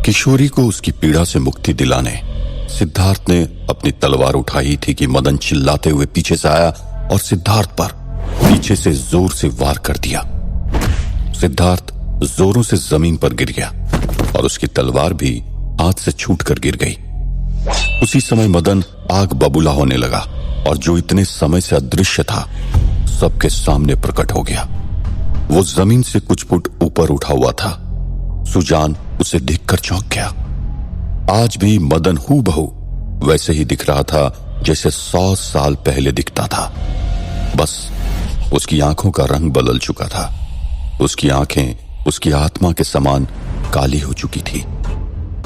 किशोरी को उसकी पीड़ा से मुक्ति दिलाने सिद्धार्थ ने अपनी तलवार उठाई थी कि मदन चिल्लाते हुए पीछे से आया और सिद्धार्थ पर पीछे से जोर से वार कर दिया। सिद्धार्थ जोरों से जमीन पर गिर गया और उसकी तलवार भी हाथ से छूटकर गिर गई। उसी समय मदन आग बबूला होने लगा और जो इतने समय से अदृश्य था सबके सामने प्रकट हो गया। वो जमीन से कुछ फुट ऊपर उठा हुआ था। सुजान उसे देखकर चौंक गया। आज भी मदन हूबहू वैसे ही दिख रहा था जैसे 100 साल पहले दिखता था। बस उसकी आंखों का रंग बदल चुका था। उसकी आंखें उसकी आत्मा के समान काली हो चुकी थी।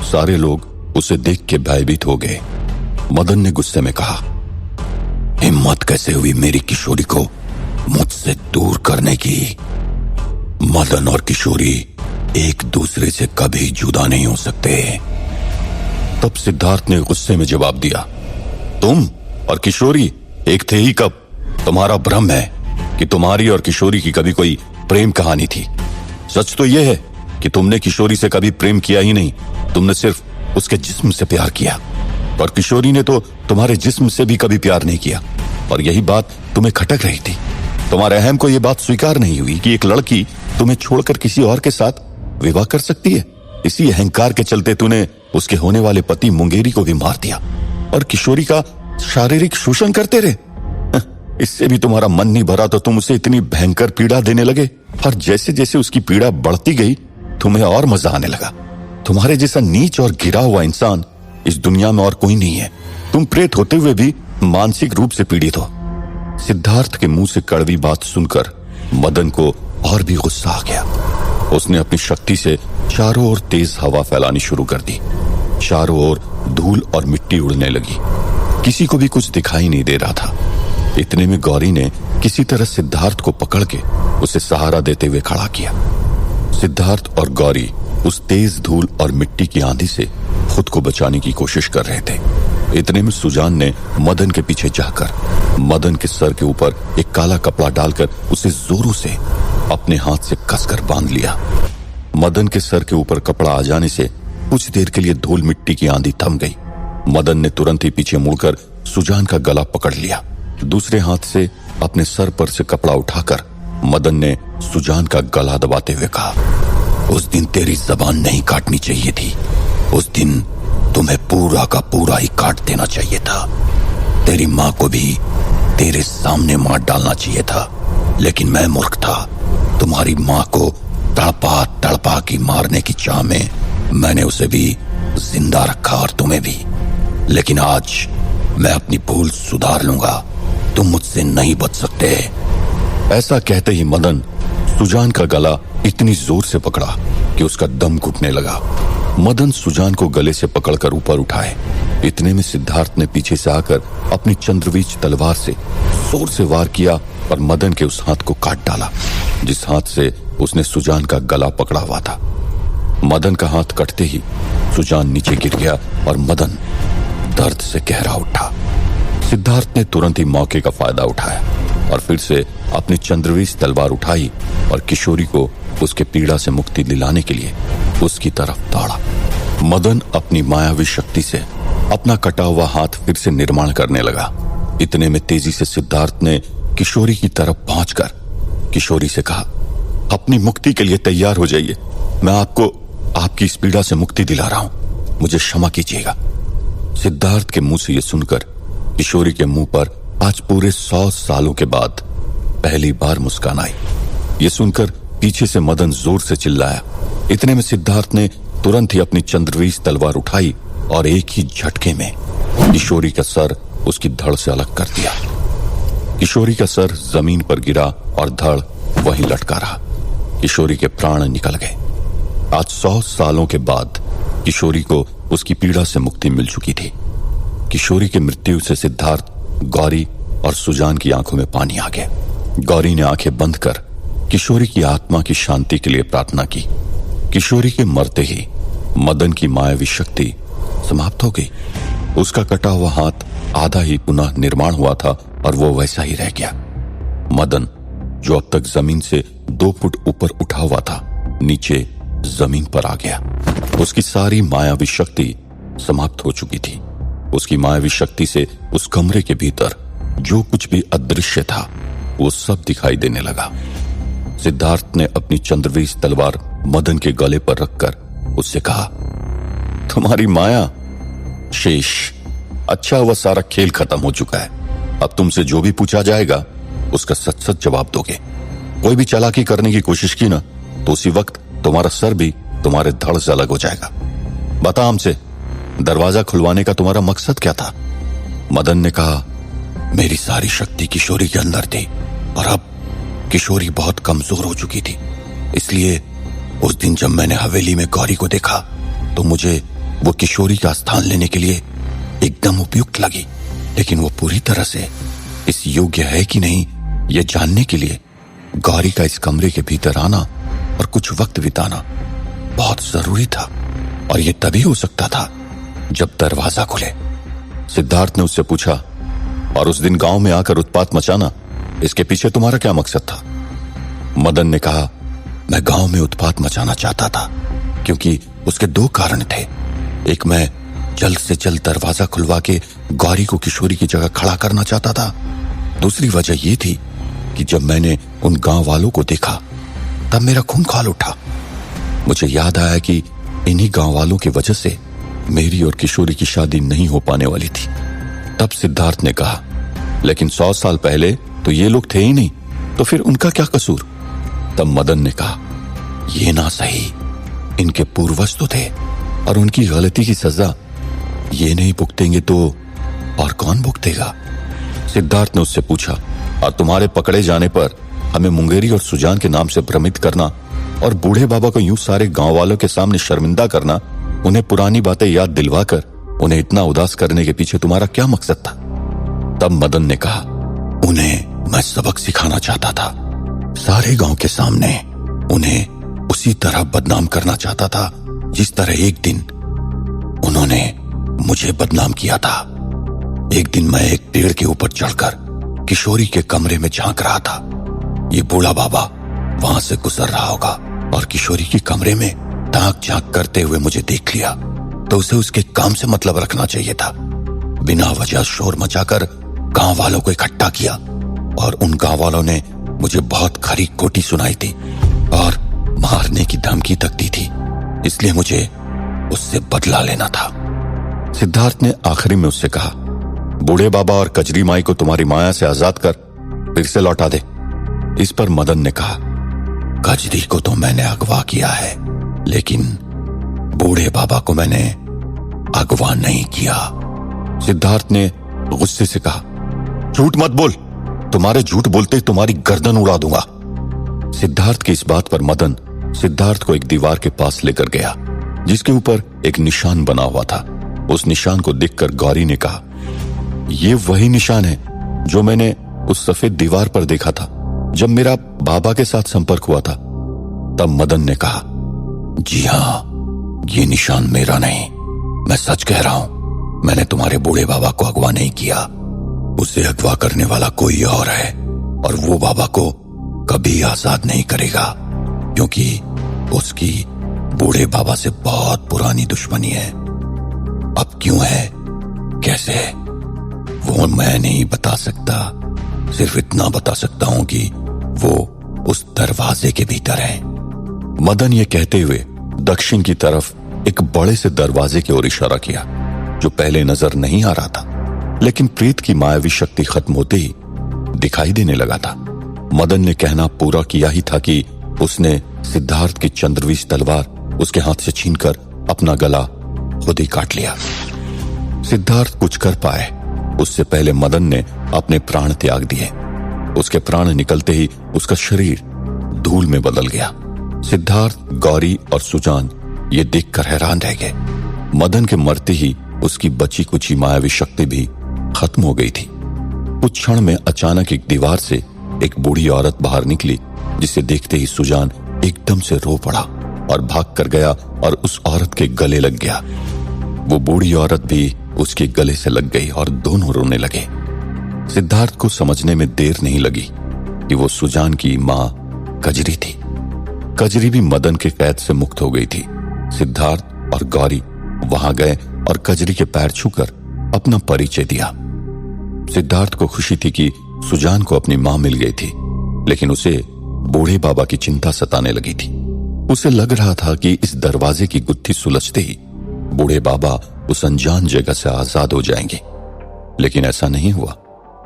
सारे लोग उसे देख के भयभीत हो गए। मदन ने गुस्से में कहा, हिम्मत कैसे हुई मेरी किशोरी को मुझसे दूर करने की? मदन और किशोरी एक दूसरे से कभी जुदा नहीं हो सकते। तब सिद्धार्थ ने गुस्से में जवाब दिया, तुम और किशोरी एक थे ही कब? तुम्हारा भ्रम है कि तुम्हारी और किशोरी की कभी कोई प्रेम कहानी थी। सच तो यह है कि तुमने किशोरी से कभी प्रेम किया ही नहीं। तुमने सिर्फ उसके जिस्म से प्यार किया और किशोरी ने तो तुम्हारे जिस्म से भी कभी प्यार नहीं किया। और यही बात तुम्हें खटक रही थी। तुम्हारे अहम को यह बात स्वीकार नहीं हुई कि एक लड़की तुम्हें छोड़कर किसी और के साथ विवाह कर सकती है। इसी अहंकार के चलते तूने उसके होने वाले पति मुंगेरी को भी मार दिया और किशोरी का शारीरिक शोषण करते रहे। इससे भी तुम्हारा मन नहीं भरा तो तुम उसे इतनी भयंकर पीड़ा देने लगे और जैसे जैसे उसकी पीड़ा बढ़ती गई तुम्हें और मजा आने लगा। तुम्हारे जैसा नीच और गिरा हुआ इंसान इस दुनिया में और कोई नहीं है। तुम प्रेत होते हुए भी मानसिक रूप से पीड़ित हो। सिद्धार्थ के मुंह से कड़वी बात सुनकर मदन को और भी गुस्सा आ गया। उसने अपनी शक्ति से चारों ओर तेज हवा फैलानी शुरू कर दी। चारों ओर धूल और मिट्टी उड़ने लगी। किसी को भी कुछ दिखाई नहीं दे रहा था। इतने में गौरी ने किसी तरह सिद्धार्थ को पकड़ के उसे सहारा देते हुए खड़ा किया। सिद्धार्थ और गौरी उस तेज धूल और मिट्टी की आंधी से खुद को बचाने की कोशिश कर रहे थे। इतने में सुजान ने मदन के पीछे जाकर मदन के सर के ऊपर एक काला कपड़ा डालकर उसे जोरों से अपने हाथ से कसकर बांध लिया। मदन के सर के ऊपर कपड़ा आ जाने से कुछ देर के लिए धूल मिट्टी की आंधी थम गई। मदन ने तुरंत ही पीछे मुड़कर सुजान का गला पकड़ लिया। दूसरे हाथ से अपने सर पर से कपड़ा उठाकर मदन ने सुजान का गला दबाते हुए कहा, उस दिन तेरी जबान नहीं काटनी चाहिए थी। उस दिन तुम्हें पूरा का पूरा ही काट देना चाहिए था। तेरी माँ को भी तेरे सामने मार डालना चाहिए था, लेकिन मैं मूर्ख था। तुम्हारी माँ को तड़पा तड़पा की मारने की चाह में मैंने उसे भी जिंदा रखा और तुम्हें भी। लेकिन आज मैं अपनी भूल सुधार लूंगा। तुम मुझसे नहीं बच सकते। ऐसा कहते ही मदन सुजान का गला इतनी जोर से पकड़ा कि उसका दम घुटने लगा। मदन सुजान को गले से पकड़कर ऊपर उठाए। इतने में सिद्धार्थ ने पीछे से आकर अपनी चंद्रवीच तलवार से जोर से वार किया और मदन के उस हाथ को काट डाला जिस हाथ से उसने सुजान का गला पकड़ा हुआ था। मदन का हाथ कटते ही सुजान नीचे गिर गया और मदन दर्द से गहरा उठा। सिद्धार्थ ने तुरंत ही मौके का फायदा उठाया और फिर से अपनी चंद्रवीच तलवार उठाई और किशोरी को उसके पीड़ा से मुक्ति दिलाने के लिए उसकी तरफ दौड़ा। मदन अपनी मायावी शक्ति से अपना कटा हुआ हाथ फिर से निर्माण करने लगा। इतने में तेजी से सिद्धार्थ ने किशोरी की तरफ पहुंचकर किशोरी से कहा, अपनी मुक्ति के लिए तैयार हो जाइए। मैं आपको आपकी इस पीड़ा से मुक्ति दिला रहा हूं। मुझे क्षमा कीजिएगा। सिद्धार्थ के मुंह से यह सुनकर किशोरी के मुंह पर आज पूरे 100 सालों के बाद पहली बार मुस्कान आई। यह सुनकर पीछे से मदन जोर से चिल्लाया। इतने में सिद्धार्थ ने तुरंत ही अपनी चंद्रवीच तलवार उठाई और एक ही झटके में किशोरी का सर उसकी धड़ से अलग कर दिया। किशोरी का सर जमीन पर गिरा और धड़ वहीं लटका रहा। किशोरी के प्राण निकल गए। आज 100 सालों के बाद किशोरी को उसकी पीड़ा से मुक्ति मिल चुकी थी। किशोरी की मृत्यु से सिद्धार्थ, गौरी और सुजान की आंखों में पानी आ गया। गौरी ने आंखें बंद कर किशोरी की आत्मा की शांति के लिए प्रार्थना की। किशोरी के मरते ही मदन की मायावी शक्ति समाप्त हो गई। उसका कटा हुआ हाथ आधा ही पुनः निर्माण हुआ था और वो वैसा ही रह गया। मदन, जो अब तक जमीन से 2 फुट ऊपर उठा हुआ था, नीचे जमीन पर आ गया। उसकी सारी मायावी शक्ति समाप्त हो चुकी थी। उसकी मायावी शक्ति से उस कमरे के भीतर जो कुछ भी अदृश्य था वो सब दिखाई देने लगा। सिद्धार्थ ने अपनी चंद्रवीर तलवार मदन के गले पर रखकर उससे कहा, तुम्हारी माया शेष, अच्छा वह सारा खेल खत्म हो चुका है। अब तुमसे जो भी पूछा जाएगा उसका सच सच जवाब दोगे। कोई भी चालाकी करने की कोशिश की ना तो उसी वक्त तुम्हारा सर भी तुम्हारे धड़ से अलग हो जाएगा। बता हमसे, दरवाजा खुलवाने का तुम्हारा मकसद क्या था? मदन ने कहा, मेरी सारी शक्ति किशोरी के अंदर थी और अब किशोरी बहुत कमजोर हो चुकी थी। इसलिए उस दिन जब मैंने हवेली में गौरी को देखा तो मुझे वो किशोरी का स्थान लेने के लिए एकदम उपयुक्त लगी। लेकिन वो पूरी तरह से इस योग्य है कि नहीं ये जानने के लिए गौरी का इस कमरे के भीतर आना और कुछ वक्त बिताना बहुत जरूरी था। और ये तभी हो सकता था जब दरवाजा खुले। सिद्धार्थ ने उससे पूछा, और उस दिन गांव में आकर उत्पात मचाना, इसके पीछे तुम्हारा क्या मकसद था? मदन ने कहा, मैं गांव में उत्पात मचाना चाहता था क्योंकि उसके दो कारण थे। एक, मैं जल्द से जल्द दरवाजा खुलवा के गौरी को किशोरी की जगह खड़ा करना चाहता था। दूसरी वजह यह थी कि जब मैंने उन गांव वालों को देखा तब मेरा खून खौल उठा। मुझे याद आया कि इन्हीं गांव वालों की वजह से मेरी और किशोरी की शादी नहीं हो पाने वाली थी। तब सिद्धार्थ ने कहा, लेकिन 100 साल पहले तो ये लोग थे ही नहीं, तो फिर उनका क्या कसूर? तब मदन ने कहा, ये ना सही, इनके पूर्वज तो थे और उनकी गलती की सजा ये नहीं भुगतेंगे तो और कौन भुगतेगा? सिद्धार्थ ने उससे पूछा, और तुम्हारे पकड़े जाने पर हमें मुंगेरी और सुजान के नाम से भ्रमित करना और बूढ़े बाबा को यूं सारे गांव वालों के सामने शर्मिंदा करना, उन्हें पुरानी बातें याद दिलवाकर उन्हें इतना उदास करने के पीछे तुम्हारा क्या मकसद था? तब मदन ने कहा, उन्हें मैं सबक सिखाना चाहता था। सारे गांव के सामने उन्हें उसी तरह बदनाम करना चाहता था जिस तरह एक दिन उन्होंने मुझे बदनाम किया था। एक दिन मैं एक पेड़ के ऊपर चढ़कर किशोरी के कमरे में झांक रहा था। ये बूढ़ा बाबा वहां से गुजर रहा होगा और किशोरी के कमरे में ताक झांक करते हुए मुझे देख लिया तो उसे उसके काम से मतलब रखना चाहिए था। बिना वजह शोर मचाकर गांव वालों को इकट्ठा किया और उन गांव वालों ने मुझे बहुत खरी खोटी सुनाई थी और मारने की धमकी तक दी थी। इसलिए मुझे उससे बदला लेना था। सिद्धार्थ ने आखिरी में उससे कहा, बूढ़े बाबा और कजरी माई को तुम्हारी माया से आजाद कर फिर से लौटा दे। इस पर मदन ने कहा, कजरी को तो मैंने अगवा किया है, लेकिन बूढ़े बाबा को मैंने अगवा नहीं किया। सिद्धार्थ ने गुस्से से कहा, झूठ मत बोल, तुम्हारे झूठ बोलते ही तुम्हारी गर्दन उड़ा दूंगा। सिद्धार्थ की इस बात पर मदन सिद्धार्थ को एक दीवार के पास लेकर गया जिसके ऊपर एक निशान बना हुआ था। उस निशान को देखकर गौरी ने कहा, यह वही निशान है जो मैंने उस सफेद दीवार पर देखा था जब मेरा बाबा के साथ संपर्क हुआ था। तब मदन ने कहा, जी हां, ये निशान मेरा नहीं, मैं सच कह रहा हूं, मैंने तुम्हारे बूढ़े बाबा को अगवा नहीं किया। उसे अगवा करने वाला कोई और है और वो बाबा को कभी आजाद नहीं करेगा क्योंकि उसकी बूढ़े बाबा से बहुत पुरानी दुश्मनी है। अब क्यों है, कैसे है, वो मैं नहीं बता सकता। सिर्फ इतना बता सकता हूं कि वो उस दरवाजे के भीतर है। मदन ये कहते हुए दक्षिण की तरफ एक बड़े से दरवाजे की ओर इशारा किया जो पहले नजर नहीं आ रहा था, लेकिन प्रीत की मायावी शक्ति खत्म होते ही दिखाई देने लगा था। मदन ने कहना पूरा किया ही था कि उसने सिद्धार्थ की चंद्रवीर तलवार उसके हाथ से छीनकर अपना गला खुद ही काट लिया। सिद्धार्थ कुछ कर पाए उससे पहले मदन ने अपने प्राण त्याग दिए। उसके प्राण निकलते ही उसका शरीर धूल में बदल गया। सिद्धार्थ, गौरी और सुजान ये देखकर हैरान रह गए। मदन के मरते ही उसकी बची कुची मायावी शक्ति भी खत्म हो गई थी। कुछ क्षण में अचानक एक दीवार से एक बूढ़ी औरत बाहर निकली जिसे देखते ही सुजान एकदम से रो पड़ा और भाग कर गया और उस औरत के गले लग गया। वो बूढ़ी औरत भी उसके गले से लग गई और दोनों रोने लगे। सिद्धार्थ को समझने में देर नहीं लगी कि वो सुजान की मां कजरी थी। कजरी भी मदन के कैद से मुक्त हो गई थी। सिद्धार्थ और गौरी वहां गए और कजरी के पैर छूकर अपना परिचय दिया। सिद्धार्थ को खुशी थी कि सुजान को अपनी मां मिल गई थी, लेकिन उसे बूढ़े बाबा की चिंता सताने लगी थी। उसे लग रहा था कि इस दरवाजे की गुत्थी सुलझते ही बूढ़े बाबा उस अनजान जगह से आजाद हो जाएंगे, लेकिन ऐसा नहीं हुआ।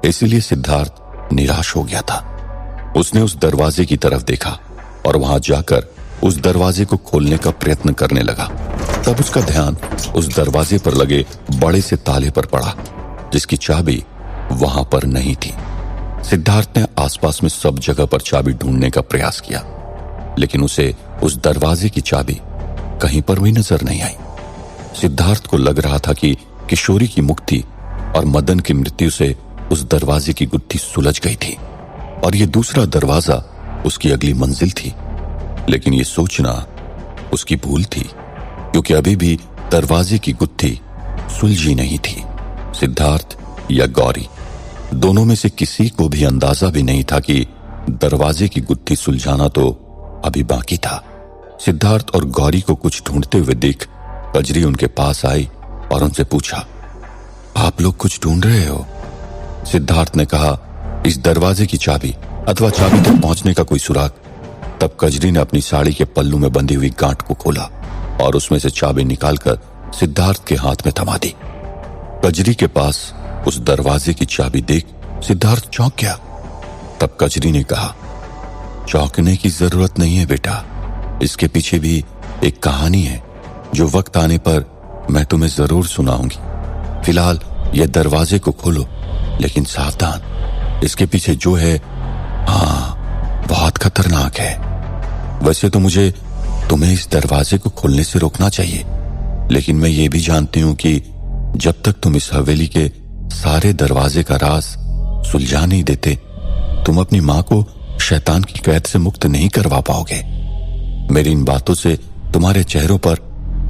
इसलिए सिद्धार्थ निराश हो गया था। उसने उस दरवाजे की तरफ देखा और वहां जाकर उस दरवाजे को खोलने का प्रयत्न करने लगा। तब उसका ध्यान उस दरवाजे पर लगे बड़े से ताले पर पड़ा, जिसकी चाबी वहां पर नहीं थी। सिद्धार्थ ने आसपास में सब जगह पर चाबी ढूंढने का प्रयास किया, लेकिन उसे उस दरवाजे की चाबी कहीं पर भी नजर नहीं आई। सिद्धार्थ को लग रहा था कि किशोरी की मुक्ति और मदन की मृत्यु से उस दरवाजे की गुत्थी सुलझ गई थी और ये दूसरा दरवाजा उसकी अगली मंजिल थी। लेकिन ये सोचना उसकी भूल थी, क्योंकि अभी भी दरवाजे की गुत्थी सुलझी नहीं थी। सिद्धार्थ या गौरी दोनों में से किसी को भी अंदाजा भी नहीं था कि दरवाजे की गुत्थी सुलझाना तो अभी बाकी था। सिद्धार्थ और गौरी को कुछ ढूंढते हुए देख कजरी उनके पास आई और उनसे पूछा, आप लोग कुछ ढूंढ रहे हो? सिद्धार्थ ने कहा, इस दरवाजे की चाबी अथवा चाबी तक पहुंचने का कोई सुराग। तब कजरी ने अपनी साड़ी के पल्लू में बंधी हुई गांठ को खोला और उसमें से चाबी निकालकर सिद्धार्थ के हाथ में थमा दी। कजरी के पास उस दरवाजे की चाबी देख सिद्धार्थ चौंक गया। तब कजरी ने कहा, चौंकने की जरूरत नहीं है बेटा, इसके पीछे भी एक कहानी है जो वक्त आने पर मैं तुम्हें जरूर सुनाऊंगी। फिलहाल यह दरवाजे को खोलो, लेकिन सावधान, इसके पीछे जो है बहुत खतरनाक है। वैसे तो मुझे तुम्हें इस दरवाजे को खोलने से रोकना चाहिए, लेकिन मैं ये भी जानती हूं कि जब तक तुम इस हवेली के सारे दरवाजे का राज सुलझा नहीं देते, तुम अपनी मां को शैतान की कैद से मुक्त नहीं करवा पाओगे। मेरी इन बातों से तुम्हारे चेहरों पर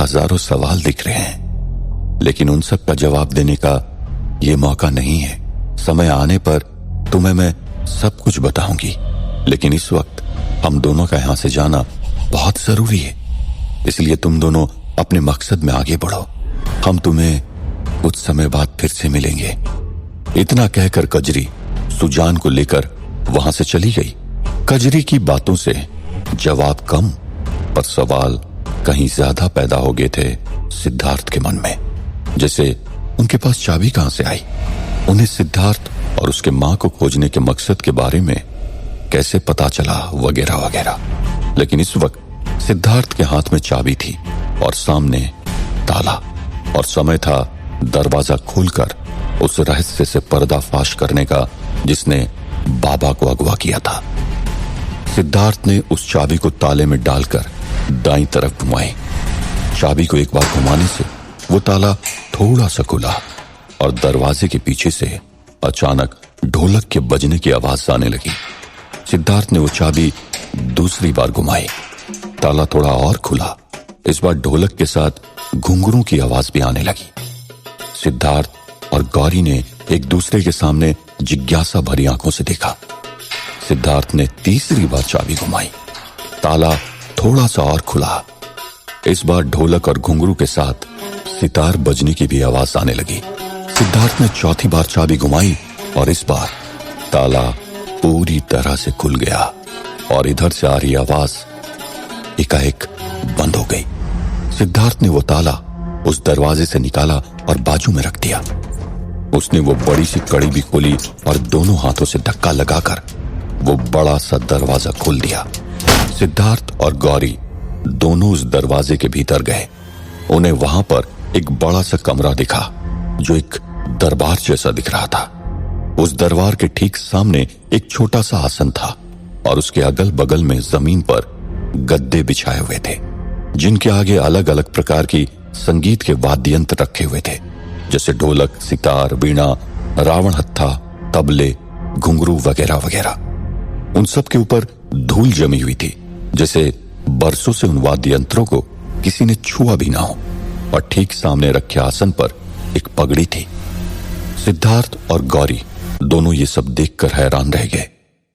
हजारों सवाल दिख रहे हैं, लेकिन उन सब का जवाब देने का ये मौका नहीं है। समय आने पर तुम्हें मैं सब कुछ बताऊंगी, लेकिन इस वक्त हम दोनों का यहां से जाना बहुत जरूरी है। इसलिए तुम दोनों अपने मकसद में आगे बढ़ो। हम तुम्हें कुछ समय बाद फिर से मिलेंगे। इतना कहकर कजरी सुजान को लेकर वहां से चली गई। कजरी की बातों से जवाब कम पर सवाल कहीं ज्यादा पैदा हो गए थे सिद्धार्थ के मन में, जैसे उनके पास चाबी कहां से आई, उन्हें सिद्धार्थ और उसके मां को खोजने के मकसद के बारे में कैसे पता चला, वगैरह वगैरह। लेकिन इस वक्त सिद्धार्थ के हाथ में चाबी थी और सामने ताला, और समय था दरवाजा खोलकर उस रहस्य से पर्दाफाश करने का जिसने बाबा को अगवा किया था। सिद्धार्थ ने उस चाबी को ताले में डालकर दाईं तरफ घुमाई। चाबी को एक बार घुमाने से वो ताला थोड़ा सा खुला और दरवाजे के पीछे से अचानक ढोलक के बजने की आवाज आने लगी। सिद्धार्थ ने वो चाबी दूसरी बार घुमाई, ताला थोड़ा और खुला। इस बार ढोलक के साथ घुंघरू की आवाज भी आने लगी। सिद्धार्थ और गौरी ने एक दूसरे के सामने जिज्ञासा भरी आंखों से देखा। सिद्धार्थ ने तीसरी बार चाबी घुमाई, ताला थोड़ा सा और खुला। इस बार ढोलक और घुंघरू के साथ सितार बजने की भी आवाज आने लगी। सिद्धार्थ ने चौथी बार चाबी घुमाई और इस बार ताला पूरी तरह से खुल गया और इधर से आ रही आवाज एकाएक बंद हो गई। सिद्धार्थ ने वो ताला उस दरवाजे से निकाला और बाजू में रख दिया। उसने वो बड़ी सी कड़ी भी खोली और दोनों हाथों से धक्का लगाकर वो बड़ा सा दरवाजा खोल दिया। सिद्धार्थ और गौरी दोनों उस दरवाजे के भीतर गए। उन्हें वहां पर एक बड़ा सा कमरा दिखा जो एक दरबार जैसा दिख रहा था। उस दरबार के ठीक सामने एक छोटा सा आसन था और उसके अगल बगल में जमीन पर गद्दे बिछाए हुए थे, जिनके आगे अलग अलग प्रकार की संगीत के वाद्य यंत्र रखे हुए थे, जैसे ढोलक, सितार, वीणा, रावण हत्था, तबले, घुंघरू वगैरह वगैरह। उन सब के ऊपर धूल जमी हुई थी, जैसे बरसों से उन वाद्य यंत्रों को किसी ने छुआ भी ना हो। और ठीक सामने रखे आसन पर एक पगड़ी थी। सिद्धार्थ और गौरी दोनों ये सब देखकर हैरान रह गए।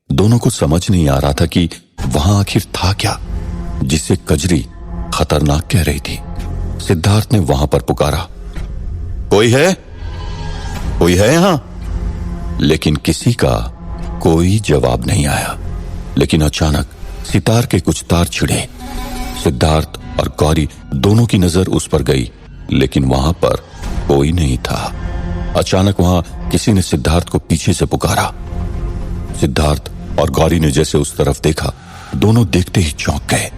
दोनों को समझ नहीं आ रहा था कि वहां आखिर था क्या। जिसे कजरी खतरनाक कह रही थी। सिद्धार्थ ने वहां पर पुकारा, कोई है? कोई है यहां? लेकिन किसी का कोई जवाब नहीं आया। लेकिन अचानक सितार के कुछ तार छिड़े। सिद्धार्थ और गौरी दोनों की नजर उस पर गई, लेकिन वहां पर कोई नहीं था। अचानक वहां किसी ने सिद्धार्थ को पीछे से पुकारा। सिद्धार्थ और गौरी ने जैसे उस तरफ देखा, दोनों देखते ही चौंक गए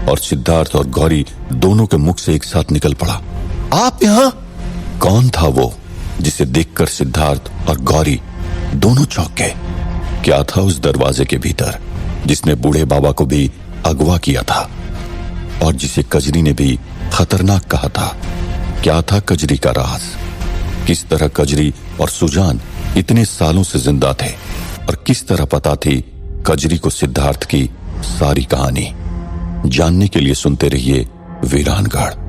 और सिद्धार्थ और गौरी दोनों के मुख से एक साथ निकल पड़ा, आप यहां? कौन था वो जिसे देखकर सिद्धार्थ और गौरी दोनों चौंक गए? क्या था उस दरवाजे के भीतर जिसने बूढ़े बाबा को भी अगवा किया था और जिसे कजरी ने भी खतरनाक कहा था? क्या था कजरी का राज? किस तरह कजरी और सुजान इतने सालों से जिंदा थे और किस तरह पता थी कजरी को सिद्धार्थ की सारी कहानी? जानने के लिए सुनते रहिए वीरानगढ़।